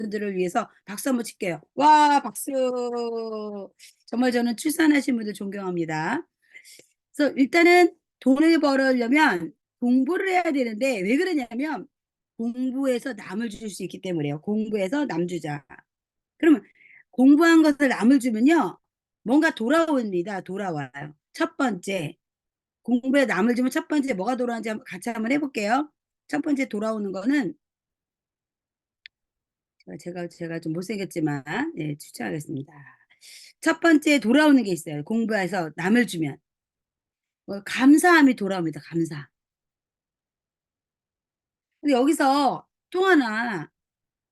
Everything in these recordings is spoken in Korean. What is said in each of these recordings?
분들을 위해서 박수 한번 칠게요. 와, 박수. 정말 저는 출산하신 분들 존경합니다. 그래서 일단은 돈을 벌으려면 공부를 해야 되는데 왜 그러냐면 공부해서 남을 줄 수 있기 때문에요. 공부해서 남 주자. 그러면 공부한 것을 남을 주면요. 뭔가 돌아옵니다. 돌아와요. 첫 번째, 공부에 남을 주면 첫 번째 뭐가 돌아오는지 같이 한번 해볼게요. 첫 번째 돌아오는 거는 제가 좀 못생겼지만 네, 추천하겠습니다. 첫 번째 돌아오는 게 있어요. 공부해서 남을 주면 감사함이 돌아옵니다. 감사. 근데 여기서 또 하나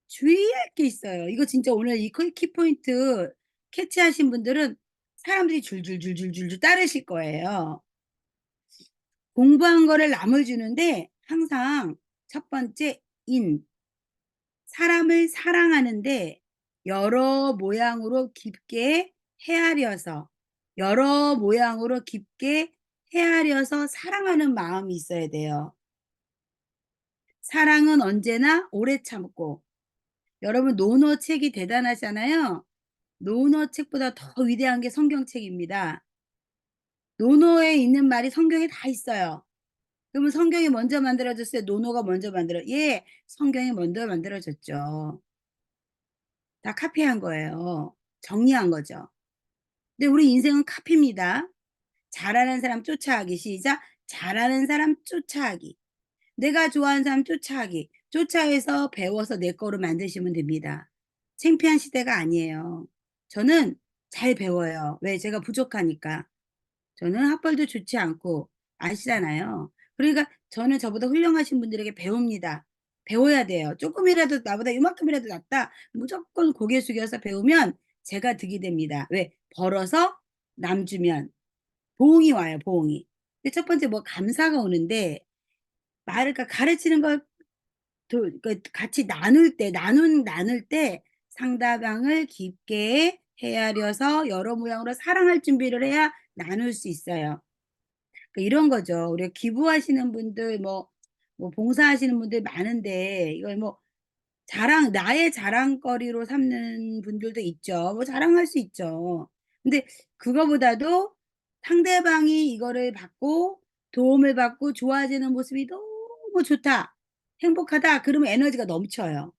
주의할 게 있어요. 이거 진짜 오늘 이 키포인트 캐치하신 분들은 사람들이 줄줄줄줄줄 따르실 거예요. 공부한 거를 남을 주는데 항상 첫 번째 사람을 사랑하는데 여러 모양으로 깊게 헤아려서 여러 모양으로 깊게 헤아려서 사랑하는 마음이 있어야 돼요. 사랑은 언제나 오래 참고 여러분 논어 책이 대단하잖아요. 논어 책보다 더 위대한 게 성경책입니다. 논어에 있는 말이 성경에 다 있어요. 그러면 성경이 먼저 만들어졌어요? 논어가 먼저 예, 성경이 먼저 만들어졌죠. 다 카피한 거예요. 정리한 거죠. 근데 우리 인생은 카피입니다. 잘하는 사람 쫓아가기. 시작. 잘하는 사람 쫓아가기. 내가 좋아하는 사람 쫓아가기. 쫓아해서 배워서 내 거로 만드시면 됩니다. 창피한 시대가 아니에요. 저는 잘 배워요. 왜? 제가 부족하니까. 저는 학벌도 좋지 않고 아시잖아요. 그러니까 저는 저보다 훌륭하신 분들에게 배웁니다. 배워야 돼요. 조금이라도 나보다 이만큼이라도 낫다. 무조건 고개 숙여서 배우면 제가 득이 됩니다. 왜? 벌어서 남 주면 보응이 와요. 보응이. 근데 첫 번째 뭐 감사가 오는데 말을 가르치는 걸 같이 나눌 때 상대방을 깊게 헤아려서 여러 모양으로 사랑할 준비를 해야 나눌 수 있어요. 이런 거죠. 우리가 기부하시는 분들 뭐 봉사하시는 분들 많은데 이걸 뭐 나의 자랑거리로 삼는 분들도 있죠. 뭐 자랑할 수 있죠. 근데 그거보다도 상대방이 이거를 받고 도움을 받고 좋아지는 모습이 너무 좋다. 행복하다. 그러면 에너지가 넘쳐요.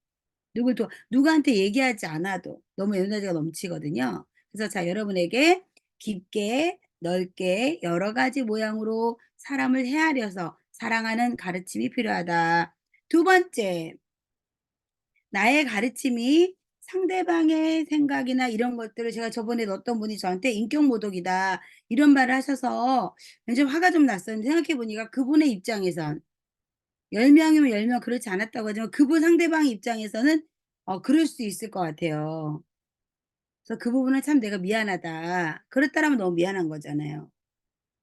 누구한테 얘기하지 않아도 너무 에너지가 넘치거든요. 그래서 자, 여러분에게 깊게 넓게 여러 가지 모양으로 사람을 헤아려서 사랑하는 가르침이 필요하다. 두 번째, 나의 가르침이 상대방의 생각이나 이런 것들을 제가 저번에 어떤 분이 저한테 인격 모독이다 이런 말을 하셔서 왠지 화가 좀 났었는데 생각해 보니까 그분의 입장에선 10명이면 10명 그렇지 않았다고 하지만 그분 상대방 입장에서는 그럴 수 있을 것 같아요. 그래서 그 부분은 참 내가 미안하다. 그랬다라면 너무 미안한 거잖아요.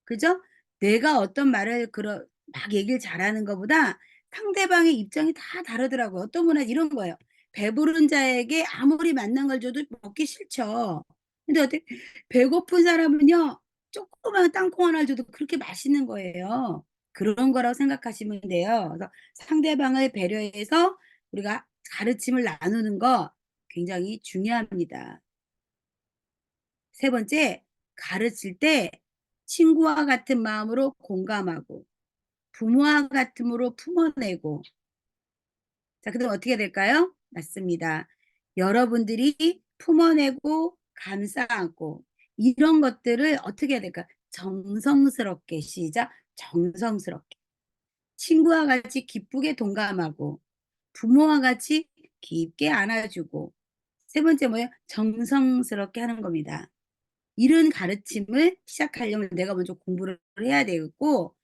그죠? 내가 어떤 말을 막 얘기를 잘하는 것보다 상대방의 입장이 다 다르더라고요. 어떤 분은 이런 거예요. 배부른 자에게 아무리 맛난 걸 줘도 먹기 싫죠. 근데 어떻게 배고픈 사람은요. 조그만 땅콩 하나를 줘도 그렇게 맛있는 거예요. 그런 거라고 생각하시면 돼요. 그래서 상대방을 배려해서 우리가 가르침을 나누는 거 굉장히 중요합니다. 세 번째, 가르칠 때 친구와 같은 마음으로 공감하고 부모와 같음으로 품어내고 자, 그럼 어떻게 될까요? 맞습니다. 여러분들이 품어내고 감싸 안고 이런 것들을 어떻게 해야 될까? 정성스럽게 시작. 정성스럽게 친구와 같이 기쁘게 동감하고 부모와 같이 깊게 안아주고 세 번째 뭐예요? 정성스럽게 하는 겁니다. 이런 가르침을 시작하려면 내가 먼저 공부를 해야 되겠고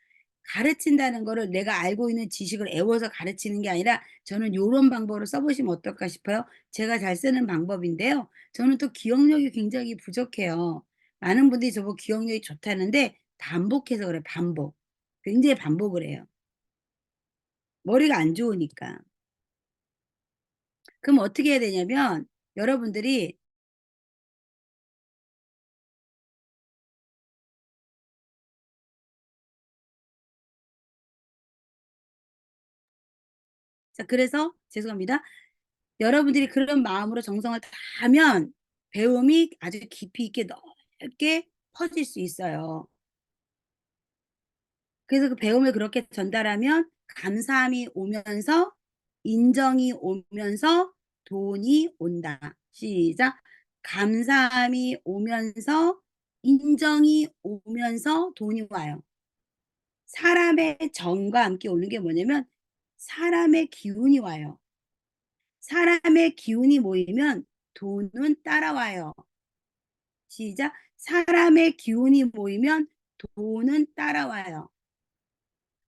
가르친다는 거를 내가 알고 있는 지식을 애워서 가르치는 게 아니라 저는 요런 방법을 써 보시면 어떨까 싶어요. 제가 잘 쓰는 방법인데요. 저는 또 기억력이 굉장히 부족해요. 많은 분들이 저보고 기억력이 좋다는데 반복해서 그래요. 반복. 굉장히 반복을 해요. 머리가 안 좋으니까. 그럼 어떻게 해야 되냐면 여러분들이 자, 그래서 죄송합니다. 여러분들이 그런 마음으로 정성을 다하면 배움이 아주 깊이 있게 넓게 퍼질 수 있어요. 그래서 그 배움을 그렇게 전달하면 감사함이 오면서 인정이 오면서 돈이 온다. 시작. 감사함이 오면서 인정이 오면서 돈이 와요. 사람의 정과 함께 오는 게 뭐냐면 사람의 기운이 와요. 사람의 기운이 모이면 돈은 따라와요. 시작. 사람의 기운이 모이면 돈은 따라와요.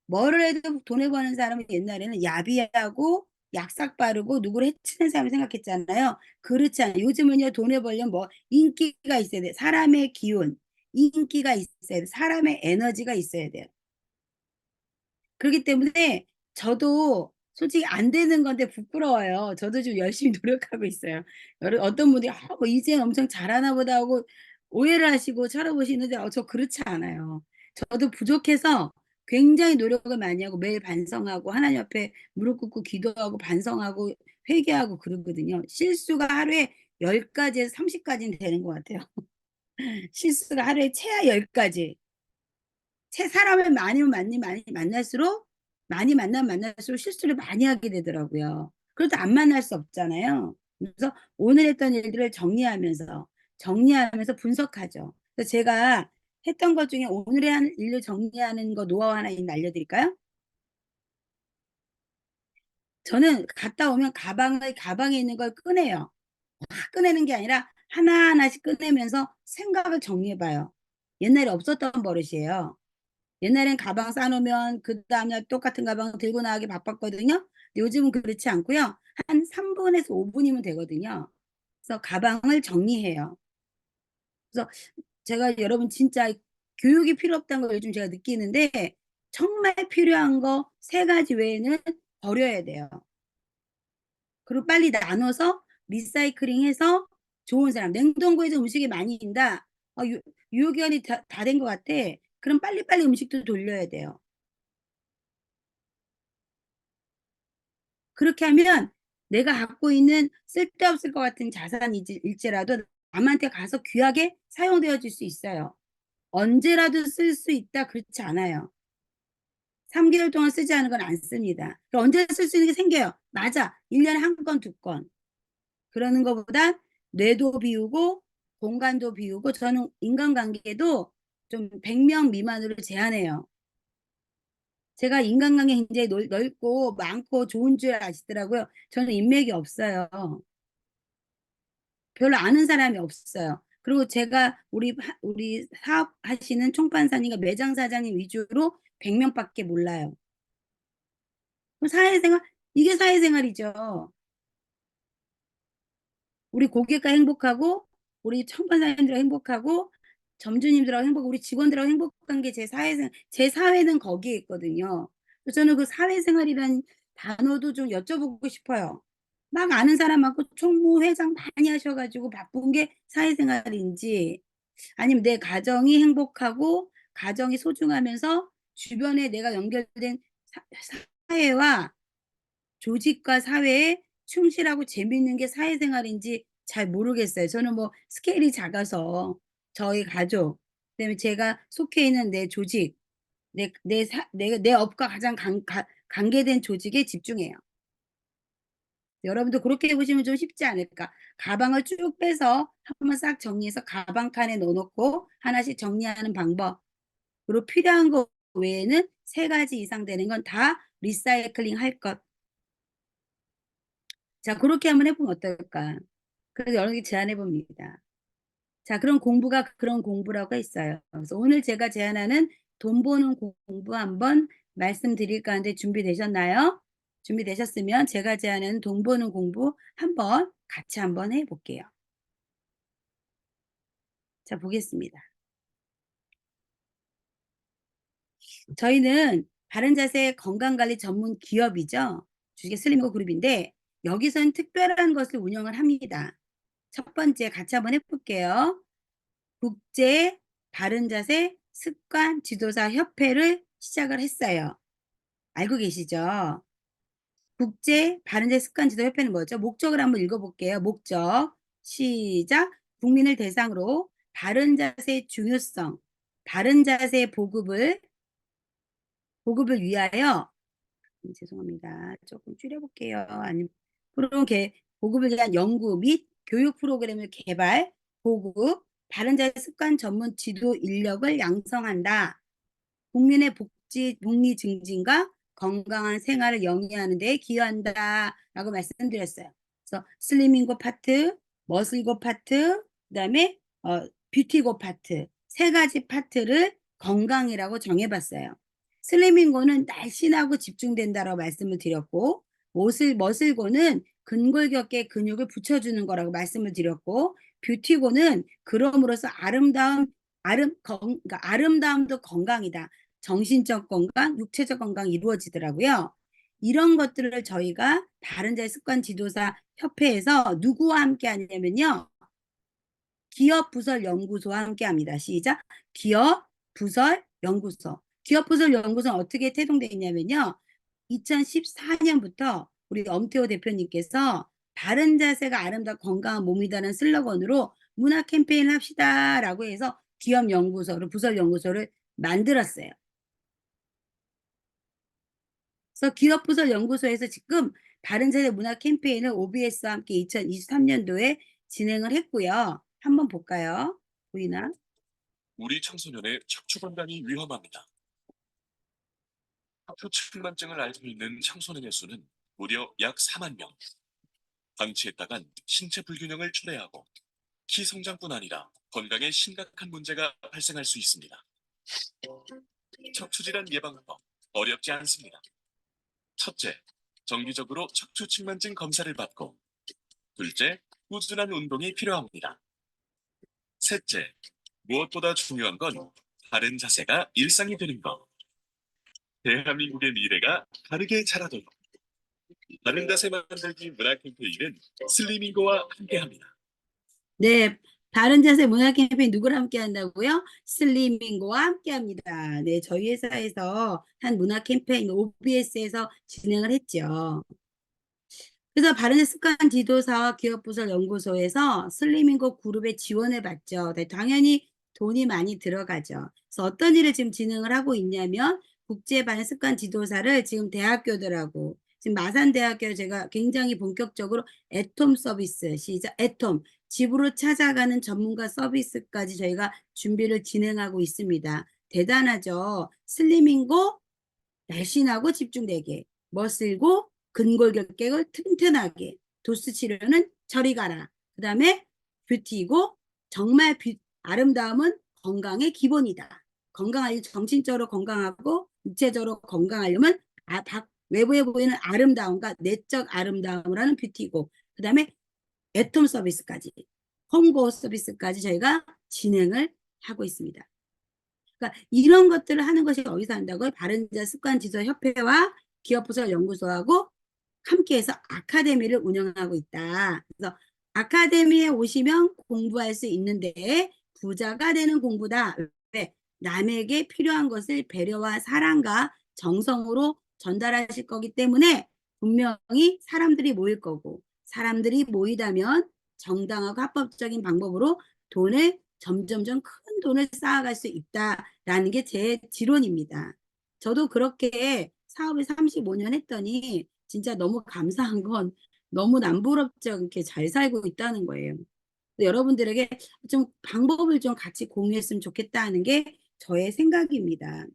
뭐를 해도 돈을 버는 사람은 옛날에는 야비하고 약삭 빠르고 누구를 해치는 사람을 생각했잖아요. 그렇지 않아요. 요즘은요, 돈을 벌려면 뭐 인기가 있어야 돼. 사람의 기운, 인기가 있어야 돼. 사람의 에너지가 있어야 돼요. 그렇기 때문에 저도 솔직히 안 되는 건데 부끄러워요. 저도 좀 열심히 노력하고 있어요. 어떤 분들이 '아 뭐 이제 엄청 잘하나 보다.' 하고 오해를 하시고 쳐다보시는데 저 그렇지 않아요. 저도 부족해서 굉장히 노력을 많이 하고 매일 반성하고 하나님 앞에 무릎 꿇고 기도하고 반성하고 회개하고 그러거든요. 실수가 하루에 10 가지에서 30 가지는 되는 것 같아요. 실수가 하루에 최하 10 가지. 사람을 많이 만날수록 많이 만나면 만날수록 실수를 많이 하게 되더라고요. 그래도 안 만날 수 없잖아요. 그래서 오늘 했던 일들을 정리하면서 분석하죠. 그래서 제가 했던 것 중에 오늘의 한 일을 정리하는 거 노하우 하나 알려드릴까요? 저는 갔다 오면 가방에 있는 걸 꺼내요. 다 꺼내는 게 아니라 하나하나씩 꺼내면서 생각을 정리해 봐요. 옛날에 없었던 버릇이에요. 옛날엔 가방 싸 놓으면 그다음 날 똑같은 가방 들고 나가기 바빴거든요. 근데 요즘은 그렇지 않고요. 한 3 분에서 5 분이면 되거든요. 그래서 가방을 정리해요. 그래서 제가 여러분 진짜 교육이 필요 없다는 걸 요즘 제가 느끼는데 정말 필요한 거 3 가지 외에는 버려야 돼요. 그리고 빨리 나눠서 리사이클링해서 좋은 사람 냉동고에서 음식이 많이 인다. 유 유효기간이 다 된 것 같아. 그럼 빨리빨리 음식도 돌려야 돼요. 그렇게 하면 내가 갖고 있는 쓸데없을 것 같은 일지라도 남한테 가서 귀하게 사용되어질 수 있어요. 언제라도 쓸 수 있다 그렇지 않아요. 3 개월 동안 쓰지 않은 건 안 씁니다. 언제 쓸 수 있는 게 생겨요. 맞아. 1 년에 1 건, 2 건. 그러는 것보다 뇌도 비우고 공간도 비우고 저는 인간관계도 좀 100명 미만으로 제한해요. 제가 인간관계 굉장히 넓고 많고 좋은 줄 아시더라고요. 저는 인맥이 없어요. 별로 아는 사람이 없어요. 그리고 제가 우리 사업하시는 총판사님과 매장 사장님 위주로 100 명밖에 몰라요. 그럼 사회생활 이게 사회생활이죠. 우리 고객과 행복하고 우리 총판사님들하고 행복하고 점주님들하고 행복하고 우리 직원들하고 행복한 게 제 사회는 거기에 있거든요. 그래서 저는 그 사회생활이라는 단어도 좀 여쭤보고 싶어요. 막 아는 사람 많고 총무, 회장 많이 하셔 가지고 바쁜 게 사회생활인지 아니면 내 가정이 행복하고 가정이 소중하면서 주변에 내가 연결된 사 사회와 조직과 사회에 충실하고 재미있는 게 사회생활인지 잘 모르겠어요. 저는 뭐 스케일이 작아서 저희 가족 그다음에 제가 속해 있는 내 조직 내 업과 가장 관계된 조직에 집중해요. 여러분도 그렇게 해 보시면 좀 쉽지 않을까. 가방을 쭉 빼서 한번 싹 정리해서 가방 칸에 넣어 놓고 하나씩 정리하는 방법. 그리고 필요한 거 외에는 3 가지 이상 되는 건 다 리사이클링 할 것. 자 그렇게 한번 해 보면 어떨까. 그래서 여러 개 제안해 봅니다. 자 그런 공부라고 했어요. 그래서 오늘 제가 제안하는 돈 버는 공부 한번 말씀드릴까 하는데 준비되셨나요? 준비되셨으면 제가 제안하는 돈 버는 공부 한번 같이 한번 해 볼게요. 자 보겠습니다. 저희는 바른자세 건강관리 전문 기업이죠. 주식의 슬림거 그룹인데 여기서는 특별한 것을 운영을 합니다. 첫 번째 같이 한번 해 볼게요. 국제 바른자세 습관 지도사 협회를 시작을 했어요. 알고 계시죠? 국제 바른자세 습관 지도 협회는 뭐죠? 목적을 한번 읽어볼게요. 목적. 시작. 국민을 대상으로 바른 자세의 중요성, 바른 자세 보급을 위하여 죄송합니다. 조금 줄여볼게요. 아니, 보급을 위한 연구 및 교육 프로그램을 개발, 보급, 바른 자세 습관 전문 지도 인력을 양성한다. 국민의 복리 증진과 건강한 생활을 영위하는 데 기여한다라고 말씀드렸어요. 그래서 슬리밍고 파트, 머슬고 파트, 그다음에 뷰티고 파트 세 가지 파트를 건강이라고 정해봤어요. 슬리밍고는 날씬하고 집중된다라고 말씀을 드렸고, 머슬고는 근골격계 근육을 붙여주는 거라고 말씀을 드렸고, 뷰티고는 그럼으로써 그러니까 아름다움도 건강이다. 정신적 건강, 육체적 건강이 이루어지더라고요. 이런 것들을 저희가 바른자세 습관 지도사 협회에서 누구와 함께 하냐면요. 기업부설연구소와 함께 합니다. 시작. 기업부설연구소. 기업부설연구소는 어떻게 태동되어 있냐면요. 2014년부터 우리 엄태호 대표님께서 바른 자세가 아름답고 건강한 몸이다는 슬로건으로 문화 캠페인을 합시다라고 해서 기업연구소를, 부설연구소를 만들었어요. 그래서 기업부설연구소에서 지금 바른자세 문화 캠페인을 OBS와 함께 2023년도에 진행을 했고요. 한번 볼까요? 보이나? 우리 청소년의 척추 건강이 위험합니다. 척추 측만증을 앓고 있는 청소년의 수는 무려 약 4만 명. 방치에 따른 신체 불균형을 초래하고 키 성장뿐 아니라 건강에 심각한 문제가 발생할 수 있습니다. 척추 질환 예방법 어렵지 않습니다. 첫째, 정기적으로 척추 측만증 검사를 받고, 둘째, 꾸준한 운동이 필요합니다. 셋째, 무엇보다 중요한 건 바른 자세가 일상이 되는 것. 대한민국의 미래가 바르게 자라도록 바른 자세 만들기 문화 캠페인은 슬리밍고와 함께합니다. 네, 바른 자세 문화 캠페인 누구랑 함께 한다고요? 슬리밍고와 함께 합니다. 네, 저희 회사에서 한 문화 캠페인 OBS에서 진행을 했죠. 그래서 바른자세 습관 지도사와 기업부설연구소에서 슬리밍고 그룹에 지원을 받죠. 네, 당연히 돈이 많이 들어가죠. 그래서 어떤 일을 지금 진행을 하고 있냐면 국제 바른 습관 지도사를 지금 대학교들하고 지금 마산대학교 제가 굉장히 본격적으로 애톰 서비스 시작 애톰 집으로 찾아가는 전문가 서비스까지 저희가 준비를 진행하고 있습니다. 대단하죠. 슬리밍고 날씬하고 집중되게, 멋슬고 근골격계를 튼튼하게, 도수 치료는 저리 가라. 그 다음에 뷰티고 정말 아름다움은 건강의 기본이다. 건강하려 정신적으로 건강하고 육체적으로 건강하려면 외부에 보이는 아름다움과 내적 아름다움을 하는 뷰티고, 그 다음에 애톰 서비스까지, 홈고 서비스까지 저희가 진행을 하고 있습니다. 그러니까 이런 것들을 하는 것이 어디서 한다고요? 바른자 습관지도협회와 기업부설연구소하고 함께해서 아카데미를 운영하고 있다. 그래서 아카데미에 오시면 공부할 수 있는데 부자가 되는 공부다. 왜? 남에게 필요한 것을 배려와 사랑과 정성으로 전달하실 거기 때문에 분명히 사람들이 모일 거고, 사람들이 모이다면 정당하고 합법적인 방법으로 돈을 점점점 큰 돈을 쌓아갈 수 있다라는 게 제 지론입니다. 저도 그렇게 사업을 35년 했더니 진짜 너무 감사한 건 너무 남부럽지 않게 잘 살고 있다는 거예요. 여러분들에게 좀 방법을 좀 같이 공유했으면 좋겠다는 게 저의 생각입니다.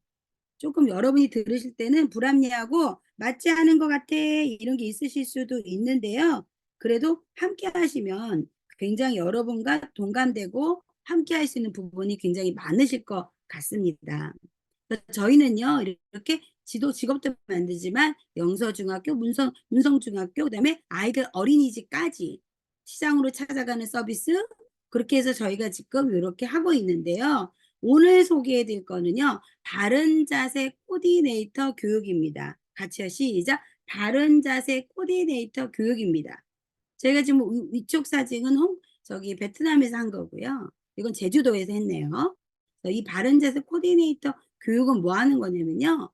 조금 여러분이 들으실 때는 불합리하고 맞지 않은 것 같아 이런 게 있으실 수도 있는데요. 그래도 함께 하시면 굉장히 여러분과 동감되고 함께 할 수 있는 부분이 굉장히 많으실 것 같습니다. 저희는요 이렇게 직업도 만들지만 영서중학교, 문성중학교, 그다음에 아이들 어린이집까지 시장으로 찾아가는 서비스 그렇게 해서 저희가 지금 이렇게 하고 있는데요. 오늘 소개해 드릴 거는요. 바른 자세 코디네이터 교육입니다. 같이요. 시작. 바른 자세 코디네이터 교육입니다. 저희가 지금 위쪽 사진은 저기 베트남에서 한 거고요. 이건 제주도에서 했네요. 이 바른 자세 코디네이터 교육은 뭐 하는 거냐면요.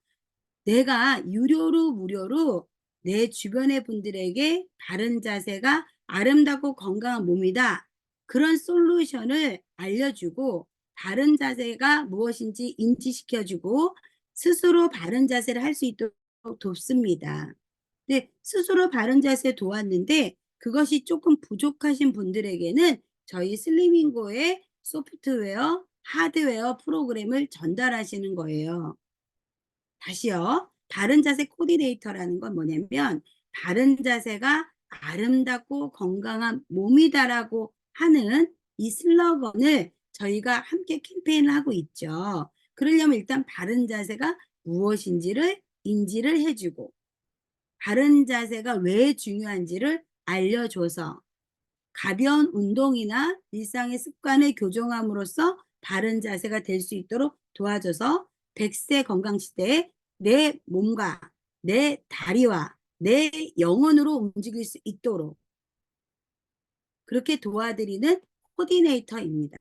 내가 유료로 무료로 내 주변의 분들에게 바른 자세가 아름답고 건강한 몸이다. 그런 솔루션을 알려주고 바른 자세가 무엇인지 인지시켜주고 스스로 바른 자세를 할 수 있도록 돕습니다. 네, 스스로 바른 자세 도왔는데 그것이 조금 부족하신 분들에게는 저희 슬리밍고의 소프트웨어, 하드웨어 프로그램을 전달하시는 거예요. 다시요. 바른 자세 코디네이터라는 건 뭐냐면 바른 자세가 아름답고 건강한 몸이다라고 하는 이 슬로건을 저희가 함께 캠페인을 하고 있죠. 그러려면 일단 바른 자세가 무엇인지를 인지를 해주고 바른 자세가 왜 중요한지를 알려줘서 가벼운 운동이나 일상의 습관을 교정함으로써 바른 자세가 될 수 있도록 도와줘서 100세 건강시대에 내 몸과 내 다리와 내 영혼으로 움직일 수 있도록 그렇게 도와드리는 코디네이터입니다.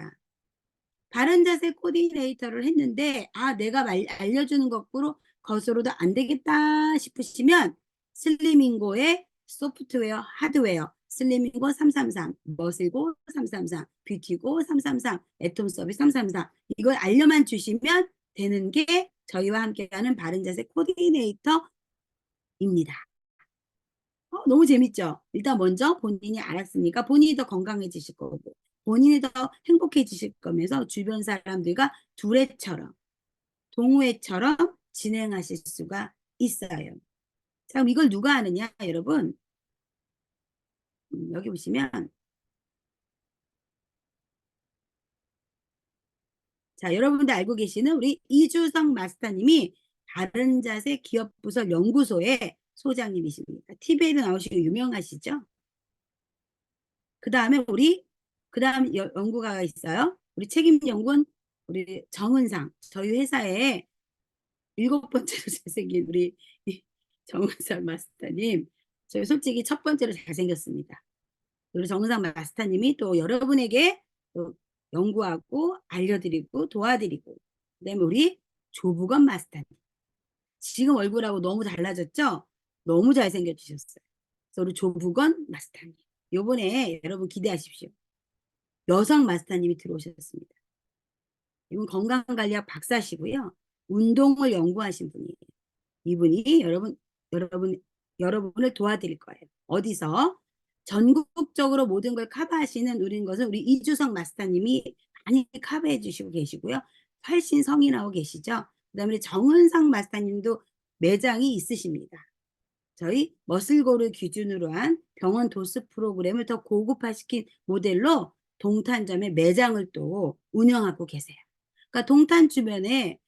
바른 자세 코디네이터를 했는데 내가 알려주는 것으로도 안 되겠다 싶으시면 슬리밍고의 소프트웨어, 하드웨어 슬리밍고 333, 머슬고 333, 뷰티고 333, 애톰 서비스 333 이걸 알려만 주시면 되는 게 저희와 함께하는 바른 자세 코디네이터입니다. 너무 재밌죠? 일단 먼저 본인이 알았으니까 본인이 더 건강해지실 거고 본인이 더 행복해지실 거면서 주변 사람들과 두레처럼 동호회처럼 진행하실 수가 있어요. 자, 그럼 이걸 누가 하느냐 여러분? 여기 보시면 자, 여러분들 알고 계시는 우리 이주성 마스터님이 바른자세 기업부설 연구소의 소장님이십니다. TV에도 나오시고 유명하시죠? 그 다음에 그 다음 연구가가 있어요. 우리 책임연구원 우리 정은상 저희 회사에 7번째로 잘생긴 우리 정은상 마스터님 저희 솔직히 첫 번째로 잘생겼습니다. 우리 정은상 마스터님이 또 여러분에게 또 연구하고 알려드리고 도와드리고 그다음에 우리 조부건 마스터님 지금 얼굴하고 너무 달라졌죠? 너무 잘생겨지셨어요. 그래서 우리 조부건 마스터님 요번에 여러분 기대하십시오. 여성 마스터님이 들어오셨습니다. 이분 건강관리학 박사시고요. 운동을 연구하신 분이에요. 이분이 여러분을 도와드릴 거예요. 어디서? 전국적으로 모든 걸 커버하시는 우리 이주성 마스터님이 많이 커버해 주시고 계시고요. 훨씬 성이 나오고 계시죠. 그 다음에 정은상 마스터님도 매장이 있으십니다. 저희 머슬고를 기준으로 한 병원 도스 프로그램을 더 고급화시킨 모델로 동탄점에 매장을 또 운영하고 계세요. 그러니까 동탄 주변에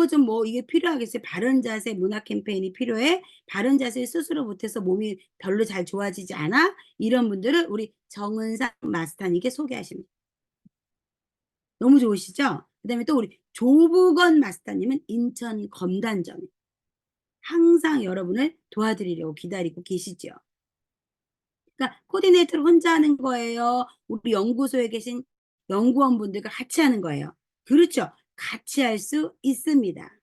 좀 뭐 이게 필요하겠어요. 바른 자세 문화 캠페인이 필요해. 바른 자세 스스로 못해서 몸이 별로 잘 좋아지지 않아. 이런 분들을 우리 정은상 마스터님께 소개하십니다. 너무 좋으시죠? 그 다음에 또 우리 조부건 마스터님은 인천 검단점에 항상 여러분을 도와드리려고 기다리고 계시죠. 그러니까 코디네이터를 혼자 하는 거예요. 우리 연구소에 계신 연구원분들과 같이 하는 거예요. 그렇죠. 같이 할 수 있습니다.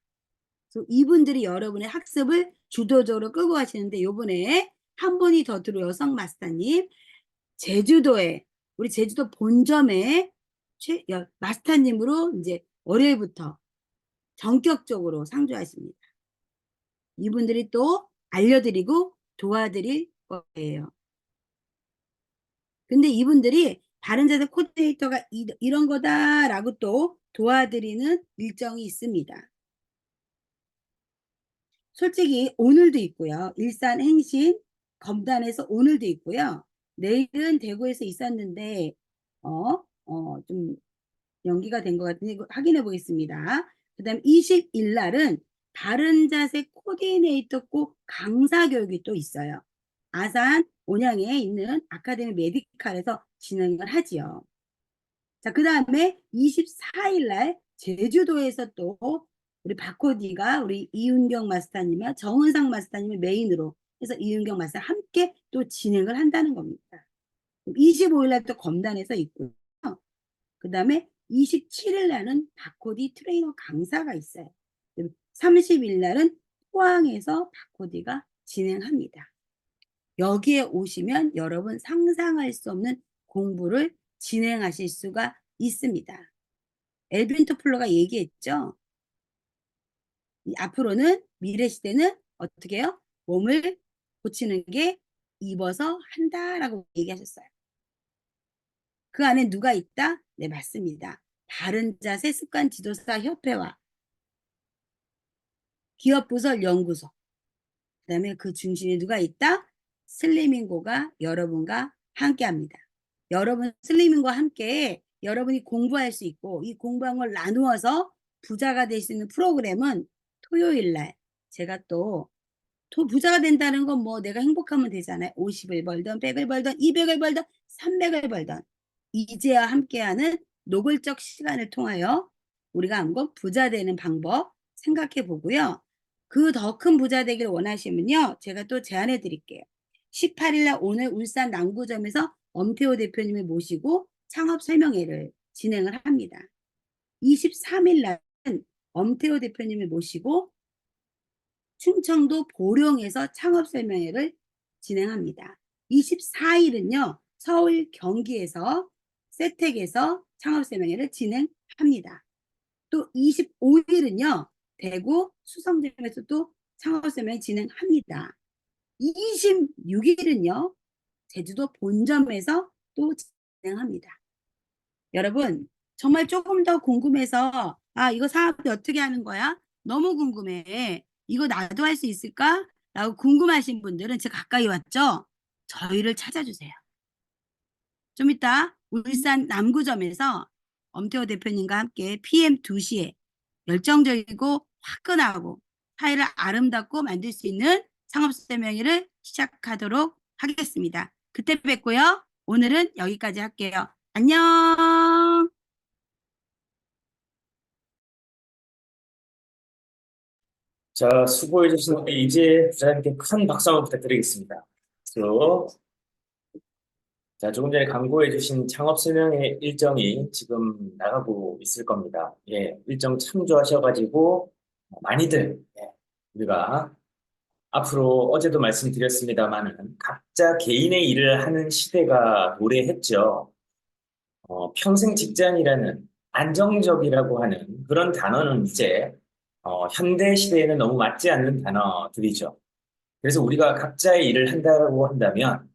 그래서 이분들이 여러분의 학습을 주도적으로 끌고 가시는데 요번에 한 분이 더 들어요. 여성 마스터님. 제주도에 우리 제주도 본점에 마스터님으로 이제 월요일부터 전격적으로 상주하십니다. 이분들이 또 알려드리고 도와드릴 거예요. 근데 이분들이 바른 자세 코디네이터가 이런 거다라고 또 도와드리는 일정이 있습니다. 솔직히 오늘도 있고요. 일산 행신 검단에서 오늘도 있고요. 내일은 대구에서 있었는데 좀 연기가 된 것 같은데 확인해 보겠습니다. 그 다음 20일 날은 바른 자세 코디네이터 꼭 강사 교육이 또 있어요. 아산 온양에 있는 아카데미 메디칼에서 진행을 하지요. 자, 그 다음에 24일 날 제주도에서 또 우리 박코디가 우리 이윤경 마스터님과 정은상 마스터님을 메인으로 해서 이윤경 마스터 함께 또 진행을 한다는 겁니다. 25일 날 또 검단에서 있고요. 그 다음에 27일 날은 박코디 트레이너 강사가 있어요. 30일 날은 포항에서 박코디가 진행합니다. 여기에 오시면 여러분 상상할 수 없는 공부를 진행하실 수가 있습니다. 엘빈 토플러가 얘기했죠. 앞으로는 미래 시대는 어떻게 해요? 몸을 고치는 게 입어서 한다라고 얘기하셨어요. 그 안에 누가 있다? 네, 맞습니다. 바른 자세 습관 지도사 협회와 기업부설 연구소. 그다음에 그 중심에 누가 있다? 슬리밍고가 여러분과 함께합니다. 여러분 슬리밍과 함께 여러분이 공부할 수 있고 이 공부한 걸 나누어서 부자가 될 수 있는 프로그램은 토요일 날 제가 또 부자가 된다는 건 뭐 내가 행복하면 되잖아요. 50을 벌든 100을 벌든 200을 벌든 300을 벌든 이제와 함께하는 노골적 시간을 통하여 우리가 한번 부자 되는 방법 생각해 보고요. 그 더 큰 부자 되길 원하시면요. 제가 또 제안해 드릴게요. 18일 날 오늘 울산 남구점에서 엄태호 대표님을 모시고 창업 설명회를 진행을 합니다. 23일 날은 엄태호 대표님을 모시고 충청도 보령에서 창업 설명회를 진행합니다. 24일은요. 서울 경기에서 세택에서 창업 설명회를 진행합니다. 또 25일은요. 대구 수성점에서 또 창업 설명회 진행합니다. 26일은요. 제주도 본점에서 또 진행합니다. 여러분 정말 조금 더 궁금해서 이거 사업이 어떻게 하는 거야? 너무 궁금해. 이거 나도 할 수 있을까? 라고 궁금하신 분들은 제가 가까이 왔죠? 저희를 찾아주세요. 좀 이따 울산 남구점에서 엄태호 대표님과 함께 PM 2시에 열정적이고 화끈하고 사회를 아름답고 만들 수 있는 창업설명회를 시작하도록 하겠습니다. 그때 뵙고요. 오늘은 여기까지 할게요. 안녕. 자, 수고해주신 우리 이재 부장님께 큰 박수 한번 부탁드리겠습니다. 또, 자, 조금 전에 광고해주신 창업 설명회 일정이 지금 나가고 있을 겁니다. 예, 일정 참조하셔가지고 많이들 우리가 앞으로 어제도 말씀드렸습니다만은 각자 개인의 일을 하는 시대가 도래했죠. 평생 직장이라는 안정적이라고 하는 그런 단어는 이제 현대 시대에는 너무 맞지 않는 단어들이죠. 그래서 우리가 각자의 일을 한다고 한다면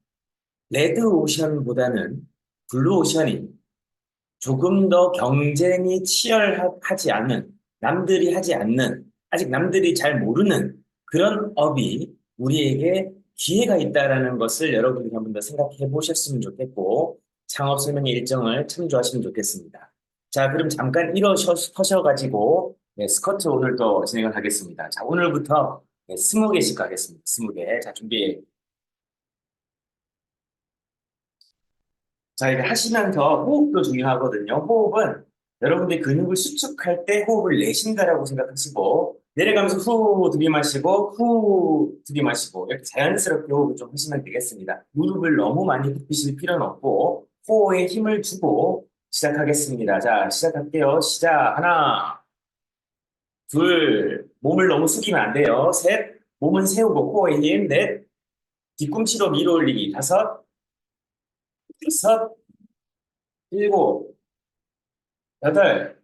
레드 오션보다는 블루 오션이 조금 더 경쟁이 치열하지 않은 남들이 하지 않는 아직 남들이 잘 모르는 그런 업이 우리에게 기회가 있다라는 것을 여러분들이 한 번 더 생각해 보셨으면 좋겠고 창업 설명회 일정을 참조하시면 좋겠습니다. 자, 그럼 잠깐 일어서셔가지고 스쿼트 오늘 또 진행을 하겠습니다. 자, 오늘부터 20개씩 가겠습니다. 20개. 자, 준비. 자, 이렇게 하시면서 호흡도 중요하거든요. 호흡은 여러분들이 근육을 수축할 때 호흡을 내쉰다라고 생각하시고, 내려가면서 후 들이마시고, 후 들이마시고, 이렇게 자연스럽게 호흡을 좀 하시면 되겠습니다. 무릎을 너무 많이 굽히실 필요는 없고, 호흡에 힘을 주고 시작하겠습니다. 자, 시작할게요. 시작. 하나, 둘, 몸을 너무 숙이면 안 돼요. 셋, 몸은 세우고 코어에 힘. 넷, 뒤꿈치로 밀어 올리기. 다섯, 일곱, 여덟,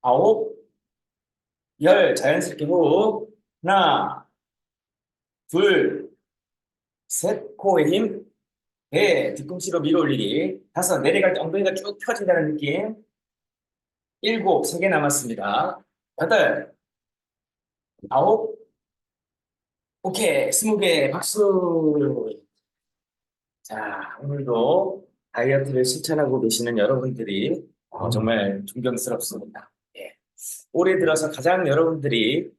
아홉, 열. 자연스럽게 호흡. 하나, 둘, 셋, 코어에 힘. 넷, 뒤꿈치로 밀어 올리기. 다섯, 내려갈 때 엉덩이가 쭉 펴진다는 느낌. 일곱, 3개 남았습니다. 여덟, 아홉, 오케이, 20개. 박수. 자, 오늘도 다이어트를 실천하고 계시는 여러분들이 정말 존경스럽습니다. 예. 올해 들어서 가장 여러분들이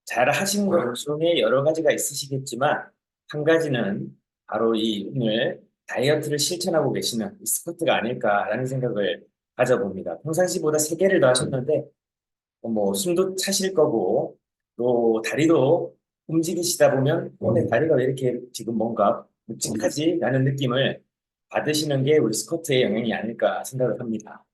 잘 하신 것 중에 여러 가지가 있으시겠지만, 한 가지는 바로 이 오늘 다이어트를 실천하고 계시는 이 스쿼트가 아닐까라는 생각을 가져봅니다. 평상시보다 3개를 더 하셨는데, 뭐 숨도 차실 거고, 또 다리도 움직이시다 보면, 내 다리가 왜 이렇게 지금 뭔가 묵직하지? 라는 느낌을 받으시는 게 우리 스쿼트의 영향이 아닐까 생각을 합니다.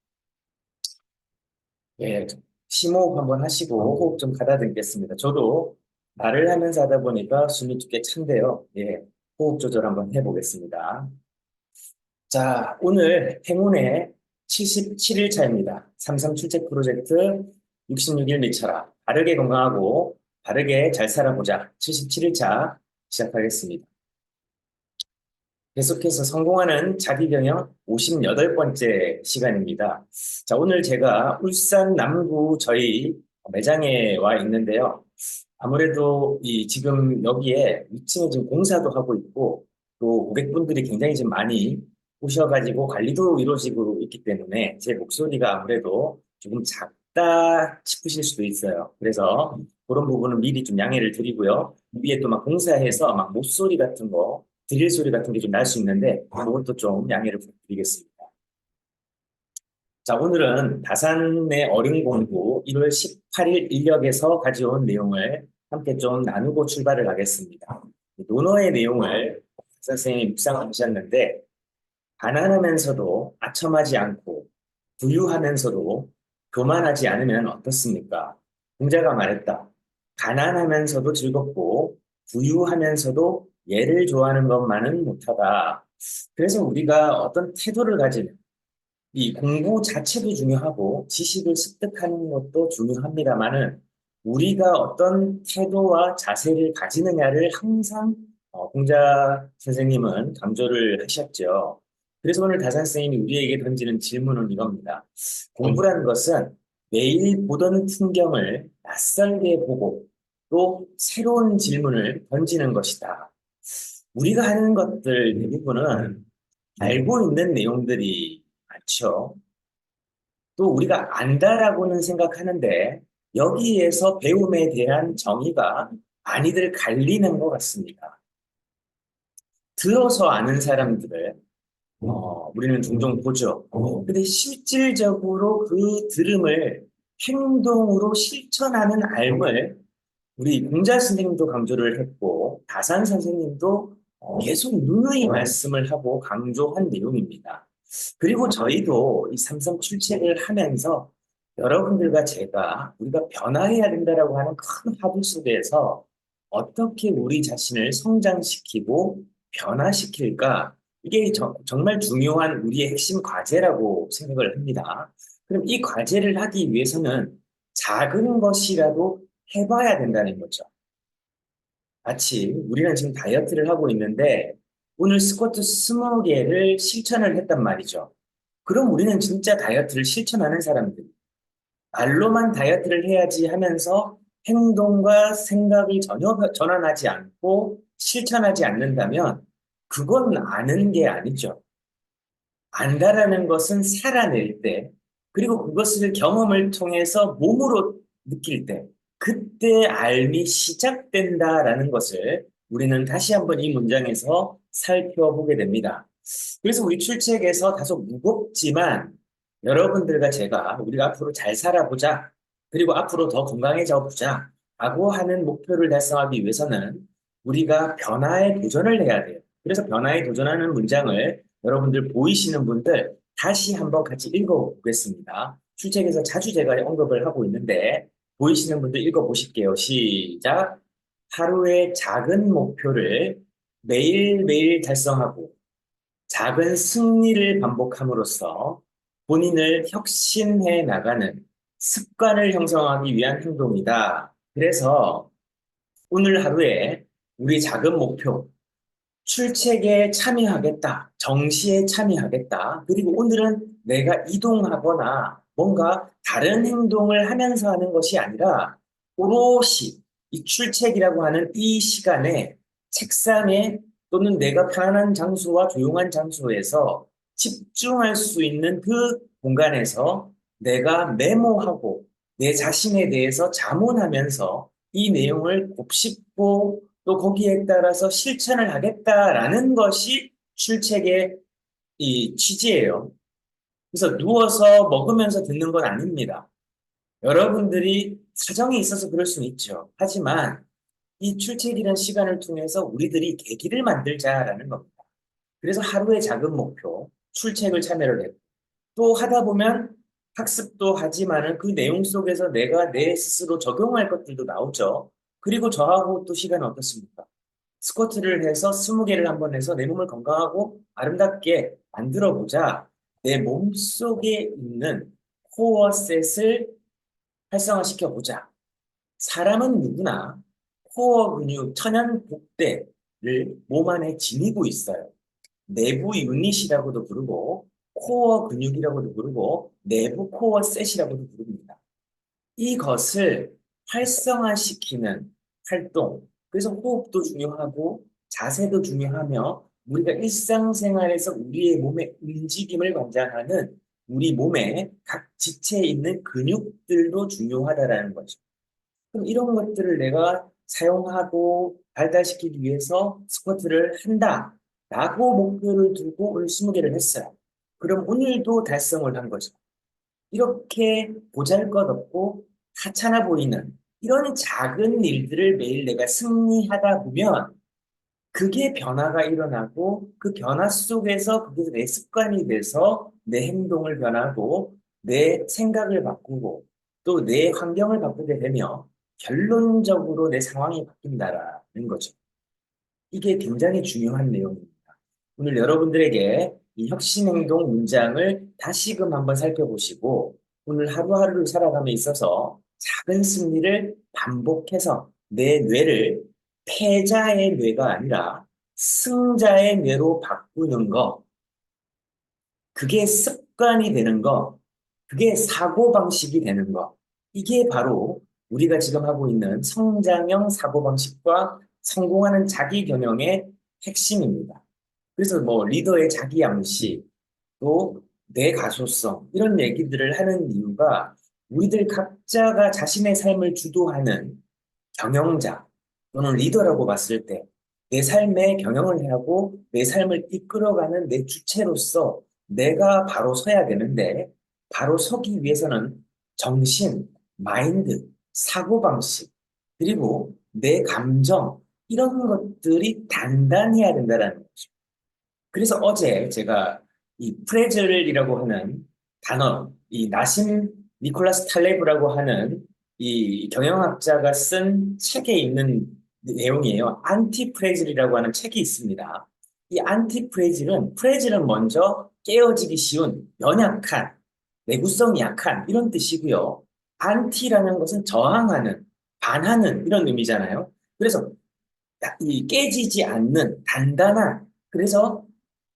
예, 심호흡 한번 하시고 호흡 좀 가다듬겠습니다. 저도 말을 하면서 하다 보니까 숨이 꽤 찬데요. 예, 호흡 조절 한번 해보겠습니다. 자, 오늘 행운의 77일차입니다. 삼성 출첵 프로젝트 66일 미쳐라. 바르게 건강하고 바르게 잘 살아보자. 77일차 시작하겠습니다. 계속해서 성공하는 자기경영 58번째 시간입니다. 자, 오늘 제가 울산 남구 저희 매장에 와 있는데요. 아무래도 지금 여기에 위층에 지금 공사도 하고 있고 또 고객분들이 굉장히 지금 많이 오셔가지고 관리도 이루어지고 있기 때문에 제 목소리가 아무래도 조금 작다 싶으실 수도 있어요. 그래서 그런 부분은 미리 좀 양해를 드리고요. 위에 또 막 공사해서 막 못소리 같은 거, 드릴 소리 같은 게 좀 날 수 있는데 그것도 좀 양해를 부탁드리겠습니다. 자, 오늘은 다산의 어린 공부 1월 18일 인력에서 가져온 내용을 함께 좀 나누고 출발을 하겠습니다. 논어의 내용을 선생님이 묵상을 하셨는데 가난하면서도 아첨하지 않고 부유하면서도 교만하지 않으면 어떻습니까? 공자가 말했다. 가난하면서도 즐겁고 부유하면서도 예를 좋아하는 것만은 못하다. 그래서 우리가 어떤 태도를 가지는 이 공부 자체도 중요하고 지식을 습득하는 것도 중요합니다만은 우리가 어떤 태도와 자세를 가지느냐를 항상 공자 선생님은 강조를 하셨죠. 그래서 오늘 다산 선생님이 우리에게 던지는 질문은 이겁니다. 공부라는 것은 매일 보던 풍경을 낯설게 보고 또 새로운 질문을 던지는 것이다. 우리가 하는 것들 대부분은 알고 있는 내용들이 많죠. 또 우리가 안다라고는 생각하는데 여기에서 배움에 대한 정의가 많이들 갈리는 것 같습니다. 들어서 아는 사람들을 우리는 종종 보죠. 근데 실질적으로 그 들음을 행동으로 실천하는 알을 우리 공자 선생님도 강조를 했고 다산 선생님도 계속 누누이 말씀을 하고 강조한 내용입니다. 그리고 저희도 이 삼성 출첵을 하면서 여러분들과 제가 우리가 변화해야 된다라고 하는 큰 화두 속에서 어떻게 우리 자신을 성장시키고 변화시킬까? 이게 정말 중요한 우리의 핵심 과제라고 생각을 합니다. 그럼 이 과제를 하기 위해서는 작은 것이라도 해봐야 된다는 거죠. 마치 우리는 지금 다이어트를 하고 있는데 오늘 스쿼트 20개를 실천을 했단 말이죠. 그럼 우리는 진짜 다이어트를 실천하는 사람들. 말로만 다이어트를 해야지 하면서 행동과 생각을 전혀 전환하지 않고 실천하지 않는다면 그건 아는 게 아니죠. 안다라는 것은 살아낼 때, 그리고 그것을 경험을 통해서 몸으로 느낄 때, 그때 삶이 시작된다라는 것을 우리는 다시 한번 이 문장에서 살펴보게 됩니다. 그래서 우리 출첵에서 다소 무겁지만 여러분들과 제가 우리가 앞으로 잘 살아보자, 그리고 앞으로 더 건강해져 보자 라고 하는 목표를 달성하기 위해서는 우리가 변화에 도전을 해야 돼요. 그래서 변화에 도전하는 문장을 여러분들 보이시는 분들 다시 한번 같이 읽어보겠습니다. 출첵에서 자주 제가 언급을 하고 있는데 보이시는 분들 읽어보실게요. 시작. 하루의 작은 목표를 매일매일 달성하고 작은 승리를 반복함으로써 본인을 혁신해 나가는 습관을 형성하기 위한 행동이다. 그래서 오늘 하루에 우리 작은 목표, 출첵에 참여하겠다, 정시에 참여하겠다, 그리고 오늘은 내가 이동하거나 뭔가 다른 행동을 하면서 하는 것이 아니라 오롯이 이 출첵이라고 하는 이 시간에 책상에 또는 내가 편안한 장소와 조용한 장소에서 집중할 수 있는 그 공간에서 내가 메모하고 내 자신에 대해서 자문하면서 이 내용을 곱씹고 또 거기에 따라서 실천을 하겠다라는 것이 출첵의 이 취지예요. 그래서 누워서 먹으면서 듣는 건 아닙니다. 여러분들이 사정이 있어서 그럴 수는 있죠. 하지만 이 출첵이라는 시간을 통해서 우리들이 계기를 만들자라는 겁니다. 그래서 하루의 작은 목표, 출첵을 참여를 했고 또 하다 보면 학습도 하지만은 그 내용 속에서 내가 내 스스로 적용할 것들도 나오죠. 그리고 저하고 또 시간은 어떻습니까? 스쿼트를 해서 20개를 한번 해서 내 몸을 건강하고 아름답게 만들어 보자. 내 몸속에 있는 코어셋을 활성화시켜 보자. 사람은 누구나 코어 근육, 천연 복대를 몸 안에 지니고 있어요. 내부 유닛이라고도 부르고, 코어 근육이라고도 부르고, 내부 코어셋이라고도 부릅니다. 이것을 활성화시키는 활동, 그래서 호흡도 중요하고, 자세도 중요하며, 우리가 일상생활에서 우리의 몸의 움직임을 관장하는 우리 몸의 각 지체에 있는 근육들도 중요하다라는 거죠. 그럼 이런 것들을 내가 사용하고 발달시키기 위해서 스쿼트를 한다라고 목표를 두고 오늘 20개를 했어요. 그럼 오늘도 달성을 한 거죠. 이렇게 보잘것없고 하찮아 보이는 이런 작은 일들을 매일 내가 승리하다 보면 그게 변화가 일어나고 그 변화 속에서 그게 내 습관이 돼서 내 행동을 변하고 내 생각을 바꾸고 또 내 환경을 바꾸게 되며 결론적으로 내 상황이 바뀐다라는 거죠. 이게 굉장히 중요한 내용입니다. 오늘 여러분들에게 이 혁신행동 문장을 다시금 한번 살펴보시고 오늘 하루하루를 살아감에 있어서 작은 승리를 반복해서 내 뇌를 패자의 뇌가 아니라 승자의 뇌로 바꾸는 거, 그게 습관이 되는 거, 그게 사고방식이 되는 거, 이게 바로 우리가 지금 하고 있는 성장형 사고방식과 성공하는 자기 경영의 핵심입니다. 그래서 뭐 리더의 자기 양식, 또 내 가소성, 이런 얘기들을 하는 이유가 우리들 각자가 자신의 삶을 주도하는 경영자 또는 리더라고 봤을 때 내 삶의 경영을 하고 내 삶을 이끌어가는 내 주체로서 내가 바로 서야 되는데 바로 서기 위해서는 정신, 마인드, 사고방식, 그리고 내 감정 이런 것들이 단단해야 된다는 거죠. 그래서 어제 제가 이 프레즐이라고 하는 단어, 이 나심 니콜라스 탈레브라고 하는 이 경영학자가 쓴 책에 있는 내용이에요. 안티 프레즐이라고 하는 책이 있습니다. 이 안티 프레즐은 먼저 깨어지기 쉬운, 연약한, 내구성이 약한 이런 뜻이고요. 안티라는 것은 저항하는, 반하는 이런 의미잖아요. 그래서 이 깨지지 않는 단단한, 그래서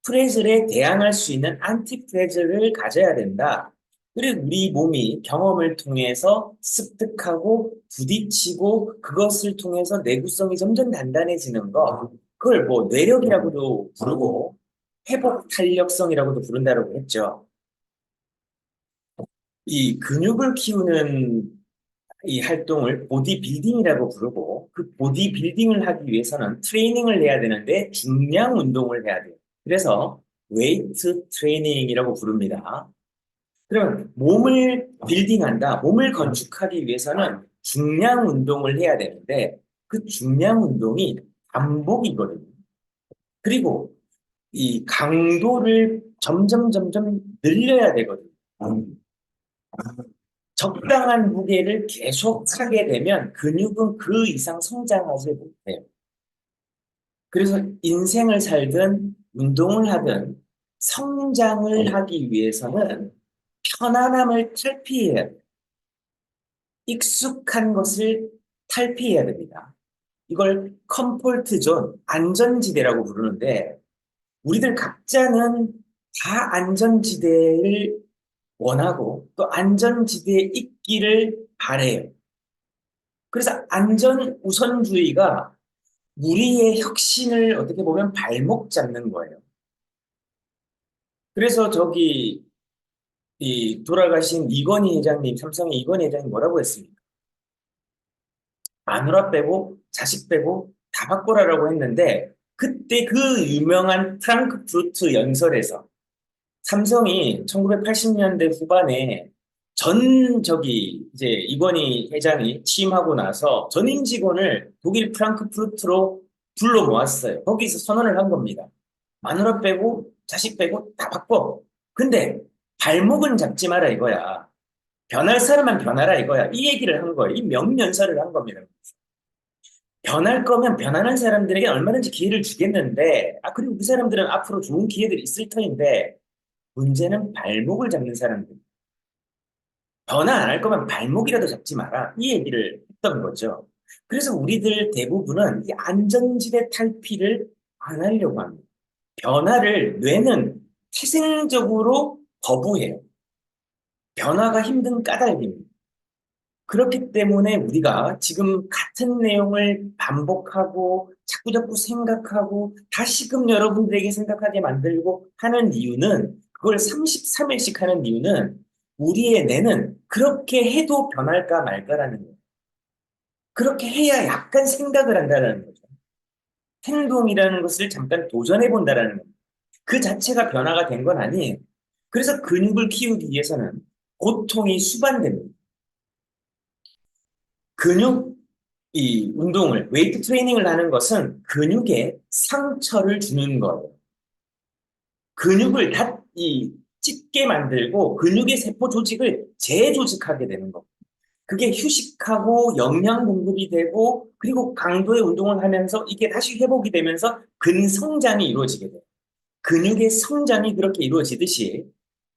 프레즐에 대항할 수 있는 안티 프레즐을 가져야 된다. 그리고 우리 몸이 경험을 통해서 습득하고 부딪히고 그것을 통해서 내구성이 점점 단단해지는 거, 그걸 뭐 뇌력이라고도 부르고 회복 탄력성이라고도 부른다고 했죠. 이 근육을 키우는 이 활동을 보디빌딩이라고 부르고 그 보디빌딩을 하기 위해서는 트레이닝을 해야 되는데 중량 운동을 해야 돼요. 그래서 웨이트 트레이닝이라고 부릅니다. 그럼 몸을 빌딩한다, 몸을 건축하기 위해서는 중량 운동을 해야 되는데 그 중량 운동이 반복이거든요. 그리고 이 강도를 점점 늘려야 되거든요. 적당한 무게를 계속 하게 되면 근육은 그 이상 성장하지 못해요. 그래서 인생을 살든 운동을 하든 성장을 하기 위해서는 편안함을 탈피해야 돼요. 익숙한 것을 탈피해야 됩니다. 이걸 컴포트 존, 안전지대라고 부르는데 우리들 각자는 다 안전지대를 원하고 또 안전지대에 있기를 바래요. 그래서 안전 우선주의가 우리의 혁신을 어떻게 보면 발목 잡는 거예요. 그래서 저기 이 돌아가신 이건희 회장님, 삼성의 이건희 회장님 뭐라고 했습니까? 마누라 빼고 자식 빼고 다 바꿔라라고 했는데 그때 그 유명한 프랑크푸르트 연설에서 삼성이 1980년대 후반에 이제 이건희 회장이 취임하고 나서 전임 직원을 독일 프랑크푸르트로 불러 모았어요. 거기서 선언을 한 겁니다. 마누라 빼고 자식 빼고 다 바꿔. 근데 발목은 잡지 마라 이거야. 변할 사람만 변하라 이거야. 이 얘기를 한 거예요. 이 명연설을 한 겁니다. 변할 거면 변하는 사람들에게 얼마든지 기회를 주겠는데, 그리고 그 사람들은 앞으로 좋은 기회들이 있을 터인데, 문제는 발목을 잡는 사람들. 변화 안 할 거면 발목이라도 잡지 마라. 이 얘기를 했던 거죠. 그래서 우리들 대부분은 이 안전지대 탈피를 안 하려고 합니다. 변화를 뇌는 태생적으로 거부해요. 변화가 힘든 까닭입니다. 그렇기 때문에 우리가 지금 같은 내용을 반복하고 자꾸자꾸 생각하고 다시금 여러분들에게 생각하게 만들고 하는 이유는, 그걸 33일씩 하는 이유는 우리의 뇌는 그렇게 해도 변할까 말까라는 거예요. 그렇게 해야 약간 생각을 한다는 거죠. 행동이라는 것을 잠깐 도전해 본다라는 거예요. 그 자체가 변화가 된 건 아니에요. 그래서 근육을 키우기 위해서는 고통이 수반됩니다. 근육 이 운동을, 웨이트 트레이닝을 하는 것은 근육에 상처를 주는 거예요. 근육을 찢게 만들고 근육의 세포 조직을 재조직하게 되는 겁니다. 그게 휴식하고 영양 공급이 되고, 그리고 강도의 운동을 하면서 이게 다시 회복이 되면서 근성장이 이루어지게 돼요. 근육의 성장이 그렇게 이루어지듯이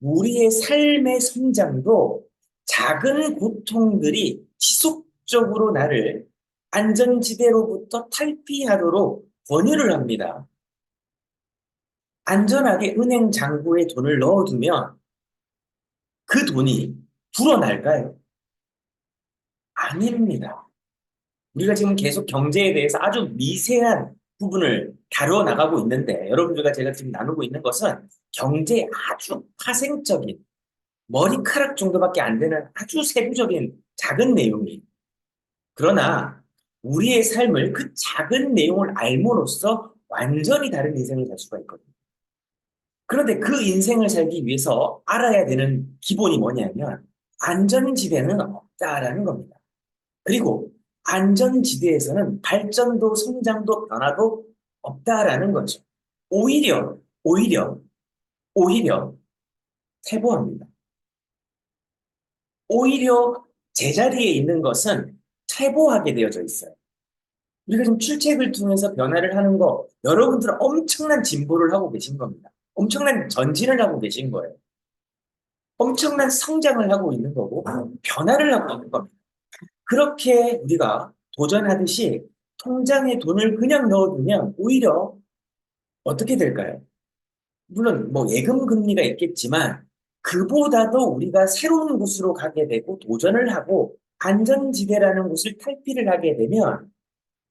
우리의 삶의 성장도 작은 고통들이 지속적으로 나를 안전지대로부터 탈피하도록 권유를 합니다. 안전하게 은행 잔고에 돈을 넣어두면 그 돈이 불어날까요? 아닙니다. 우리가 지금 계속 경제에 대해서 아주 미세한 부분을 다루어 나가고 있는데, 여러분들과 제가 지금 나누고 있는 것은 경제의 아주 파생적인, 머리카락 정도밖에 안 되는 아주 세부적인 작은 내용이에요. 그러나 우리의 삶을 그 작은 내용을 알므로써 완전히 다른 인생을 살 수가 있거든요. 그런데 그 인생을 살기 위해서 알아야 되는 기본이 뭐냐면 안전지대는 없다라는 겁니다. 그리고 안전지대에서는 발전도 성장도 변화도 없다라는 거죠. 오히려, 오히려, 오히려 퇴보합니다. 오히려 제자리에 있는 것은 퇴보하게 되어져 있어요. 우리가 지금 출첵을 통해서 변화를 하는 거, 여러분들은 엄청난 진보를 하고 계신 겁니다. 엄청난 전진을 하고 계신 거예요. 엄청난 성장을 하고 있는 거고, 변화를 하고 있는 겁니다. 그렇게 우리가 도전하듯이 통장에 돈을 그냥 넣어두면 오히려 어떻게 될까요? 물론 뭐 예금 금리가 있겠지만 그보다도 우리가 새로운 곳으로 가게 되고 도전을 하고 안전지대라는 곳을 탈피를 하게 되면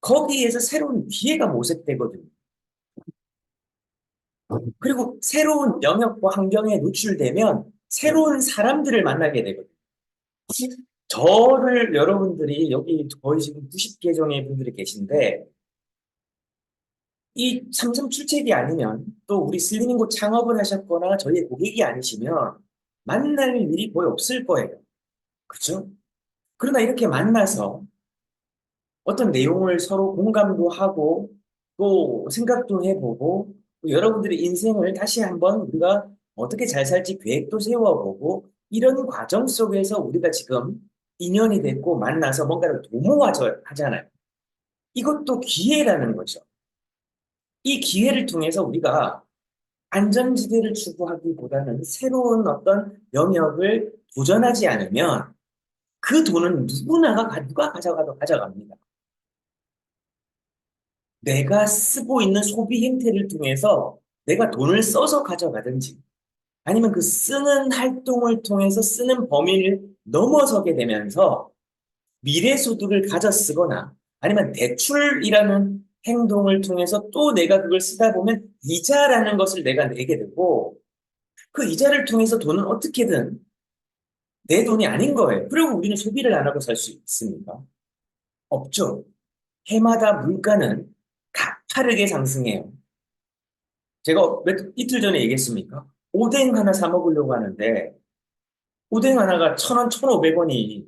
거기에서 새로운 기회가 모색되거든요. 그리고 새로운 영역과 환경에 노출되면 새로운 사람들을 만나게 되거든요. 저를 여러분들이 여기 거의 지금 90개 정의 분들이 계신데, 이 삼성 출첵이 아니면 또 우리 슬리밍고 창업을 하셨거나 저희의 고객이 아니시면 만날 일이 거의 없을 거예요. 그렇죠? 그러나 이렇게 만나서 어떤 내용을 서로 공감도 하고 또 생각도 해보고 또 여러분들의 인생을 다시 한번 우리가 어떻게 잘 살지 계획도 세워보고 이런 과정 속에서 우리가 지금 인연이 됐고 만나서 뭔가를 도모하잖아요. 이것도 기회라는 거죠. 이 기회를 통해서 우리가 안전지대를 추구하기보다는 새로운 어떤 영역을 도전하지 않으면 그 돈은 누가 가져가도 가져갑니다. 내가 쓰고 있는 소비 행태를 통해서 내가 돈을 써서 가져가든지 아니면 그 쓰는 활동을 통해서 쓰는 범위를 넘어서게 되면서 미래 소득을 가져 쓰거나 아니면 대출이라는 행동을 통해서 또 내가 그걸 쓰다 보면 이자라는 것을 내가 내게 되고 그 이자를 통해서 돈은 어떻게든 내 돈이 아닌 거예요. 그리고 우리는 소비를 안 하고 살 수 있습니까? 없죠. 해마다 물가는 가파르게 상승해요. 제가 이틀 전에 얘기했습니까? 오뎅 하나 사 먹으려고 하는데 오뎅 하나가 1,000원, 1,500원이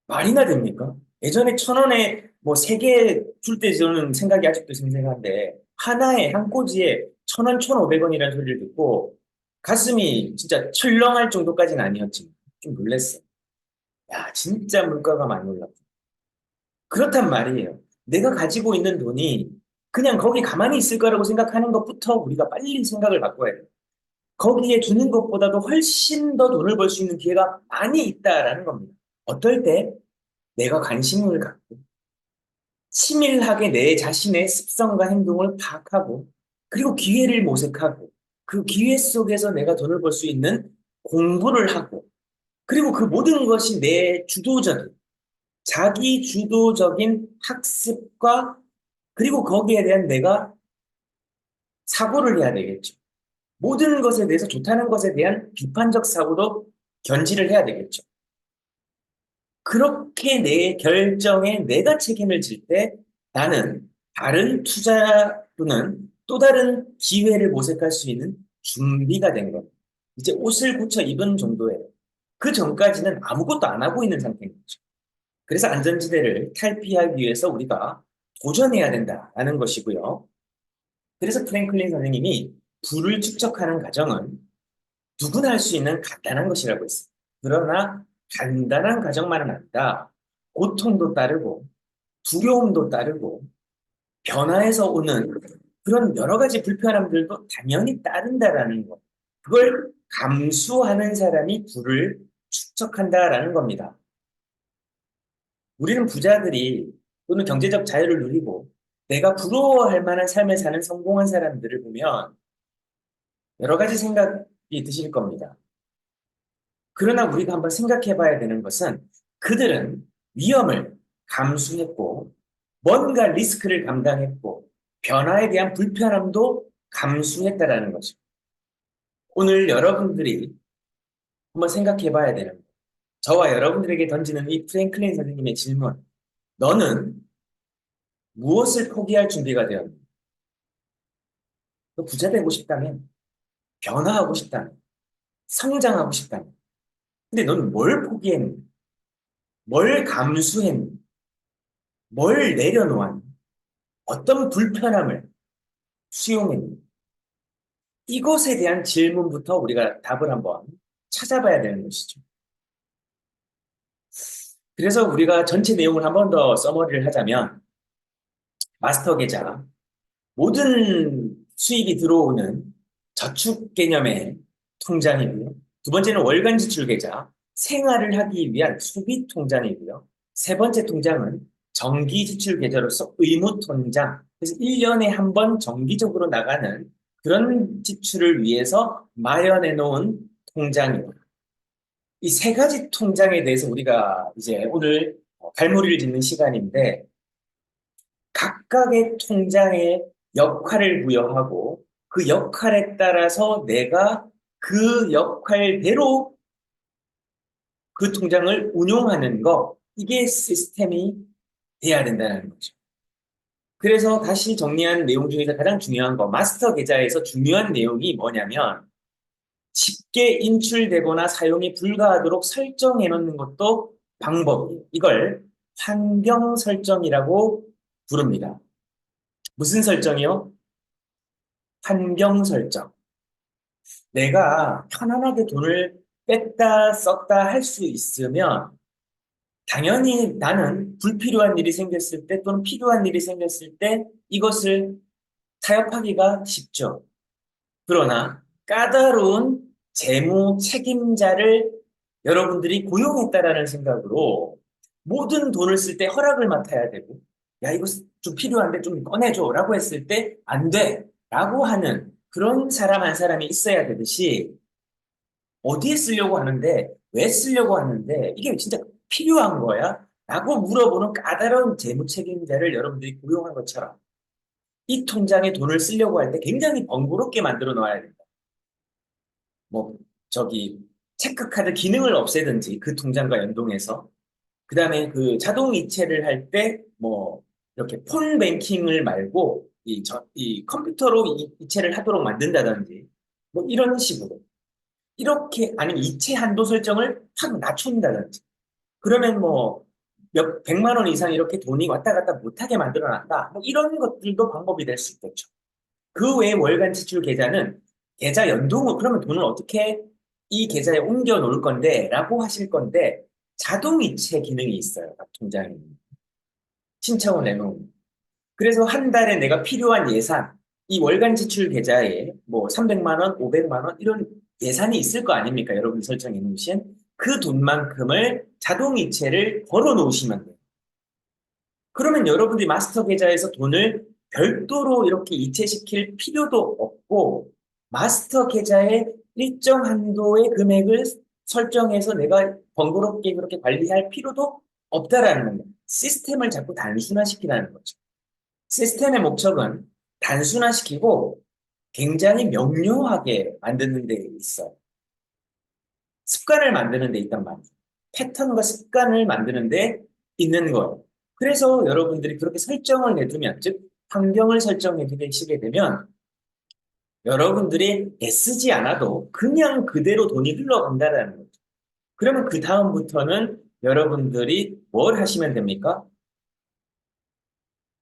말이나 됩니까? 예전에 1,000원에 뭐 3개 줄 때 저는 생각이 아직도 생생한데 하나에 한 꼬지에 1,000원, 1,500원이라는 소리를 듣고 가슴이 진짜 철렁할 정도까지는 아니었지만 좀 놀랐어요. 야, 진짜 물가가 많이 올랐다. 그렇단 말이에요. 내가 가지고 있는 돈이 그냥 거기 가만히 있을 거라고 생각하는 것부터 우리가 빨리 생각을 바꿔야 돼요. 거기에 두는 것보다도 훨씬 더 돈을 벌 수 있는 기회가 많이 있다라는 겁니다. 어떨 때 내가 관심을 갖고 치밀하게 내 자신의 습성과 행동을 파악하고 그리고 기회를 모색하고 그 기회 속에서 내가 돈을 벌 수 있는 공부를 하고 그리고 그 모든 것이 내 주도적인 자기 주도적인 학습과 그리고 거기에 대한 내가 사고를 해야 되겠죠. 모든 것에 대해서 좋다는 것에 대한 비판적 사고도 견지를 해야 되겠죠. 그렇게 내 결정에 내가 책임을 질 때 나는 다른 투자 또는 또 다른 기회를 모색할 수 있는 준비가 된 겁니다. 이제 옷을 굳혀 입은 정도예요. 그 전까지는 아무것도 안 하고 있는 상태인 거죠. 그래서 안전지대를 탈피하기 위해서 우리가 도전해야 된다라는 것이고요. 그래서 프랭클린 선생님이 부를 축적하는 과정은 누구나 할 수 있는 간단한 것이라고 했어요. 그러나 간단한 과정만은 아니라 고통도 따르고 두려움도 따르고 변화에서 오는 그런 여러 가지 불편함들도 당연히 따른다라는 것. 그걸 감수하는 사람이 부를 축적한다라는 겁니다. 우리는 부자들이 또는 경제적 자유를 누리고 내가 부러워할 만한 삶을 사는 성공한 사람들을 보면 여러 가지 생각이 드실 겁니다. 그러나 우리가 한번 생각해 봐야 되는 것은 그들은 위험을 감수했고 뭔가 리스크를 감당했고 변화에 대한 불편함도 감수했다라는 거죠. 오늘 여러분들이 한번 생각해 봐야 되는 거예요. 저와 여러분들에게 던지는 이 프랭클린 선생님의 질문. 너는 무엇을 포기할 준비가 되었니? 너 부자 되고 싶다면, 변화하고 싶다면, 성장하고 싶다면. 근데 너는 뭘 포기했니? 뭘 감수했니? 뭘 내려놓았니? 어떤 불편함을 수용했니? 이것에 대한 질문부터 우리가 답을 한번 찾아봐야 되는 것이죠. 그래서 우리가 전체 내용을 한 번 더 서머리를 하자면 마스터 계좌, 모든 수입이 들어오는 저축 개념의 통장이고요. 두 번째는 월간 지출 계좌, 생활을 하기 위한 소비 통장이고요. 세 번째 통장은 정기 지출 계좌로서 의무 통장. 그래서 1년에 한 번 정기적으로 나가는 그런 지출을 위해서 마련해 놓은 통장입니다. 이 세 가지 통장에 대해서 우리가 이제 오늘 갈무리를 짓는 시간인데 각각의 통장에 역할을 부여하고 그 역할에 따라서 내가 그 역할대로 그 통장을 운용하는 거, 이게 시스템이 돼야 된다는 거죠. 그래서 다시 정리한 내용 중에서 가장 중요한 거, 마스터 계좌에서 중요한 내용이 뭐냐면 쉽게 인출되거나 사용이 불가하도록 설정해 놓는 것도 방법이에요. 이걸 환경 설정이라고 부릅니다. 무슨 설정이요? 환경 설정. 내가 편안하게 돈을 뺐다 썼다 할 수 있으면 당연히 나는 불필요한 일이 생겼을 때 또는 필요한 일이 생겼을 때 이것을 타협하기가 쉽죠. 그러나 까다로운 재무 책임자를 여러분들이 고용했다라는 생각으로 모든 돈을 쓸 때 허락을 맡아야 되고 야 이거 좀 필요한데 좀 꺼내줘 라고 했을 때 안 돼 라고 하는 그런 사람 한 사람이 있어야 되듯이 어디에 쓰려고 하는데 왜 쓰려고 하는데 이게 진짜 필요한 거야? 라고 물어보는 까다로운 재무 책임자를 여러분들이 고용한 것처럼 이 통장에 돈을 쓰려고 할 때 굉장히 번거롭게 만들어 놔야 된다. 뭐 저기 체크카드 기능을 없애든지 그 통장과 연동해서 그다음에 그 자동 이체를 할 때 뭐 이렇게 폰 뱅킹을 말고 이 컴퓨터로 이체를 하도록 만든다든지 뭐 이런 식으로 이렇게 아니면 이체 한도 설정을 확 낮춘다든지 그러면 뭐 몇 백만 원 이상 이렇게 돈이 왔다 갔다 못하게 만들어놨다 뭐 이런 것들도 방법이 될 수 있겠죠. 그 외에 월간 지출 계좌는 계좌 연동을 그러면 돈을 어떻게 이 계좌에 옮겨 놓을 건데 라고 하실 건데 자동 이체 기능이 있어요. 각 통장에 신청을 내놓으면 그래서 한 달에 내가 필요한 예산, 이 월간 지출 계좌에 뭐 300만 원, 500만 원 이런 예산이 있을 거 아닙니까? 여러분이 설정해 놓으신 그 돈만큼을 자동이체를 걸어 놓으시면 돼요. 그러면 여러분들이 마스터 계좌에서 돈을 별도로 이렇게 이체시킬 필요도 없고 마스터 계좌에 일정 한도의 금액을 설정해서 내가 번거롭게 그렇게 관리할 필요도 없다라는 겁니다. 시스템을 자꾸 단순화시키라는 거죠. 시스템의 목적은 단순화시키고 굉장히 명료하게 만드는 데 있어요. 습관을 만드는 데 있단 말이죠. 패턴과 습관을 만드는 데 있는 거예요. 그래서 여러분들이 그렇게 설정을 해두면, 즉, 환경을 설정해 두시게 되면 여러분들이 애쓰지 않아도 그냥 그대로 돈이 흘러간다는 거죠. 그러면 그 다음부터는 여러분들이 뭘 하시면 됩니까?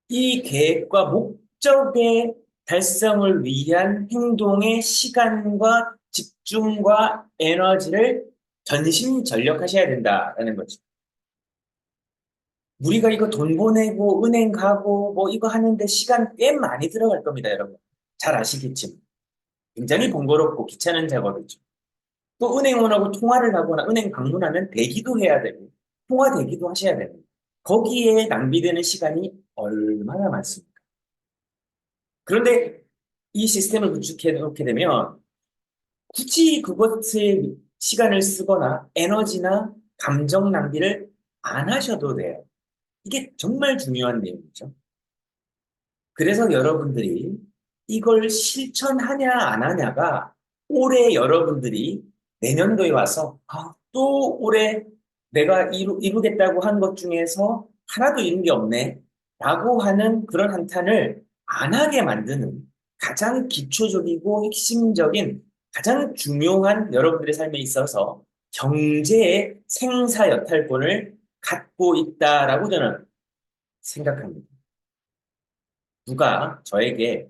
이 계획과 목적의 달성을 위한 행동의 시간과 집중과 에너지를 전심전력하셔야 된다라는 거죠. 우리가 이거 돈 보내고 은행 가고 뭐 이거 하는데 시간 꽤 많이 들어갈 겁니다, 여러분. 잘 아시겠지만. 굉장히 번거롭고 귀찮은 작업이죠. 또 은행원하고 통화를 하거나 은행 방문하면 대기도 해야 되고 통화 대기도 하셔야 됩니다. 거기에 낭비되는 시간이 얼마나 많습니까? 그런데 이 시스템을 구축해 놓게 되면 굳이 그것에 시간을 쓰거나 에너지나 감정 낭비를 안 하셔도 돼요. 이게 정말 중요한 내용이죠. 그래서 여러분들이 이걸 실천하냐 안 하냐가 올해 여러분들이 내년도에 와서 또 올해 내가 이루겠다고 한 것 중에서 하나도 이룬 게 없네 라고 하는 그런 한탄을 안 하게 만드는 가장 기초적이고 핵심적인 가장 중요한 여러분들의 삶에 있어서 경제의 생사 여탈권을 갖고 있다라고 저는 생각합니다. 누가 저에게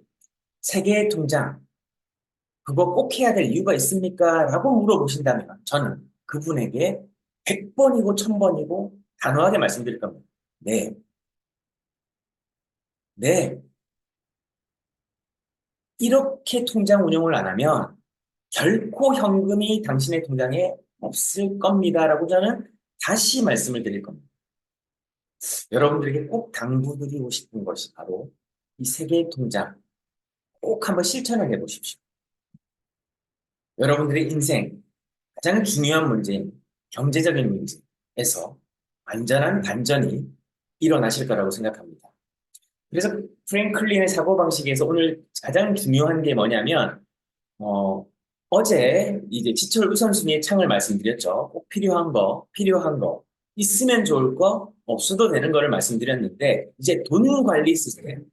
세계의 통장 그거 꼭 해야 될 이유가 있습니까? 라고 물어보신다면 저는 그분에게 100번이고 1000번이고 단호하게 말씀드릴 겁니다. 네, 네. 이렇게 통장 운영을 안 하면 결코 현금이 당신의 통장에 없을 겁니다라고 저는 다시 말씀을 드릴 겁니다. 여러분들에게 꼭 당부드리고 싶은 것이 바로 이 세계의 통장 꼭 한번 실천을 해보십시오. 여러분들의 인생 가장 중요한 문제인 경제적인 문제에서 완전한 반전이 일어나실 거라고 생각합니다. 그래서 프랭클린의 사고방식에서 오늘 가장 중요한 게 뭐냐면 어제 이제 지출 우선순위의 창을 말씀드렸죠. 꼭 필요한 거, 있으면 좋을 거, 없어도 되는 거를 말씀드렸는데 이제 돈 관리 시스템.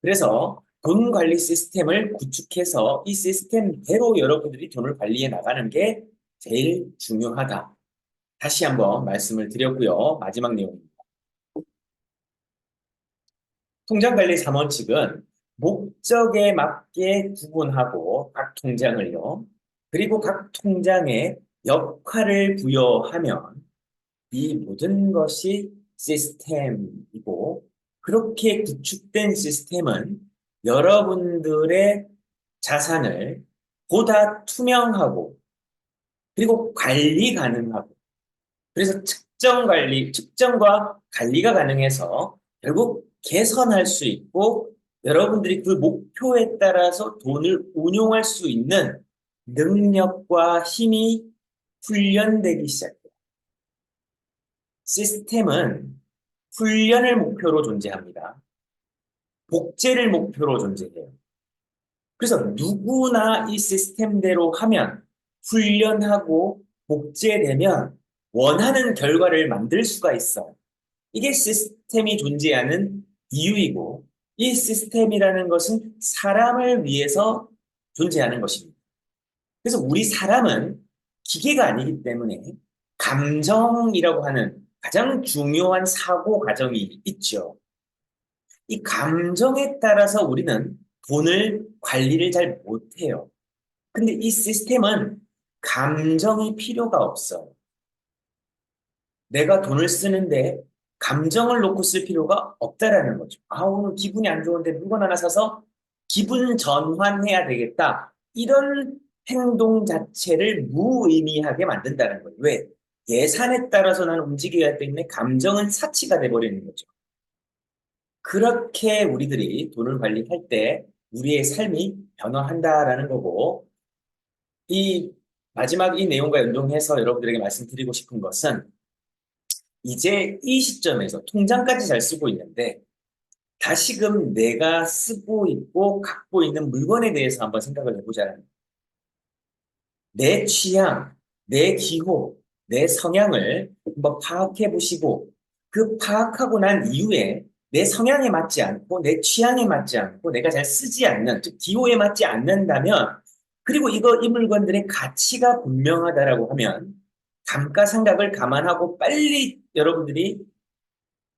그래서 돈 관리 시스템을 구축해서 이 시스템대로 여러분들이 돈을 관리해 나가는 게 제일 중요하다. 다시 한번 말씀을 드렸고요. 마지막 내용입니다. 통장관리 3원칙은 목적에 맞게 구분하고 각 통장을요. 그리고 각 통장에 역할을 부여하면 이 모든 것이 시스템이고 그렇게 구축된 시스템은 여러분들의 자산을 보다 투명하고 그리고 관리 가능하고 그래서 측정과 관리가 가능해서 결국 개선할 수 있고 여러분들이 그 목표에 따라서 돈을 운용할 수 있는 능력과 힘이 훈련되기 시작해요. 시스템은 훈련을 목표로 존재합니다. 복제를 목표로 존재해요. 그래서 누구나 이 시스템대로 하면 훈련하고 복제되면 원하는 결과를 만들 수가 있어요. 이게 시스템이 존재하는 이유이고 이 시스템이라는 것은 사람을 위해서 존재하는 것입니다. 그래서 우리 사람은 기계가 아니기 때문에 감정이라고 하는 가장 중요한 사고 과정이 있죠. 이 감정에 따라서 우리는 돈을 관리를 잘 못해요. 근데 이 시스템은 감정이 필요가 없어요. 내가 돈을 쓰는데 감정을 놓고 쓸 필요가 없다라는 거죠. 아, 오늘 기분이 안 좋은데 물건 하나 사서 기분 전환해야 되겠다. 이런 행동 자체를 무의미하게 만든다는 거예요. 왜? 예산에 따라서 나는 움직여야 하기 때문에 감정은 사치가 돼버리는 거죠. 그렇게 우리들이 돈을 관리할 때 우리의 삶이 변화한다라는 거고, 이 마지막 이 내용과 연동해서 여러분들에게 말씀드리고 싶은 것은 이제 이 시점에서 통장까지 잘 쓰고 있는데 다시금 내가 쓰고 있고 갖고 있는 물건에 대해서 한번 생각을 해보자는 거예요. 내 취향, 내 기호, 내 성향을 한번 파악해 보시고 그 파악하고 난 이후에 내 성향에 맞지 않고 내 취향에 맞지 않고 내가 잘 쓰지 않는, 즉 기호에 맞지 않는다면 그리고 이 물건들의 가치가 분명하다라고 하면 감가상각을 감안하고 빨리 여러분들이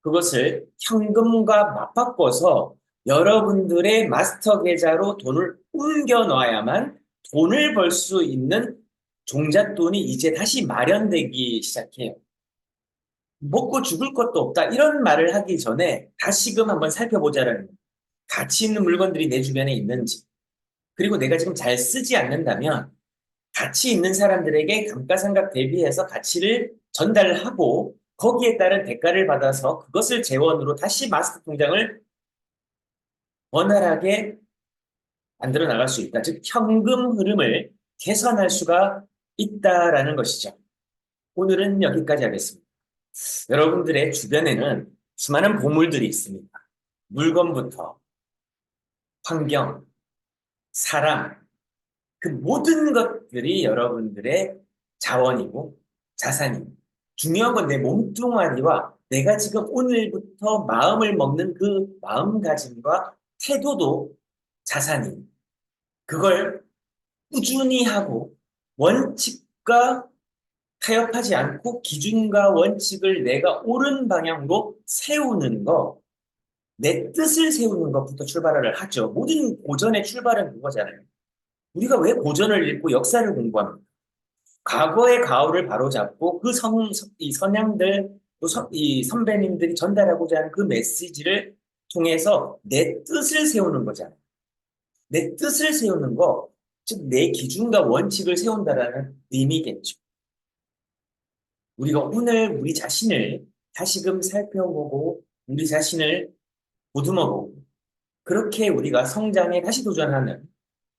그것을 현금과 맞바꿔서 여러분들의 마스터 계좌로 돈을 옮겨 놔야만 돈을 벌 수 있는 종잣돈이 이제 다시 마련되기 시작해요. 먹고 죽을 것도 없다. 이런 말을 하기 전에 다시금 한번 살펴보자라는 거예요. 가치 있는 물건들이 내 주변에 있는지, 그리고 내가 지금 잘 쓰지 않는다면 가치 있는 사람들에게 감가상각 대비해서 가치를 전달하고 거기에 따른 대가를 받아서 그것을 재원으로 다시 마스터 통장을 원활하게 만들어 나갈 수 있다. 즉 현금 흐름을 개선할 수가 있다라는 것이죠. 오늘은 여기까지 하겠습니다. 여러분들의 주변에는 수많은 보물들이 있습니다. 물건부터 환경, 사람, 그 모든 것들이 여러분들의 자원이고 자산입니다. 중요한 건 내 몸뚱아리와 내가 지금 오늘부터 마음을 먹는 그 마음가짐과 태도도 자산입니다. 그걸 꾸준히 하고 원칙과 타협하지 않고 기준과 원칙을 내가 옳은 방향으로 세우는 거, 내 뜻을 세우는 것부터 출발을 하죠. 모든 고전의 출발은 그거잖아요. 우리가 왜 고전을 읽고 역사를 공부합니까? 과거의 가오를 바로잡고 이 선양들, 또 이 선배님들이 전달하고자 하는 그 메시지를 통해서 내 뜻을 세우는 거잖아요. 내 뜻을 세우는 거, 즉 내 기준과 원칙을 세운다라는 의미겠죠. 우리가 오늘 우리 자신을 다시금 살펴보고 우리 자신을 보듬어보고 그렇게 우리가 성장에 다시 도전하는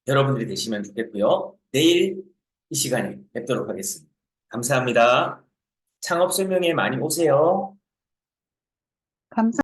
여러분들이 되시면 좋겠고요. 내일 이 시간에 뵙도록 하겠습니다. 감사합니다. 창업 설명회 많이 오세요. 감사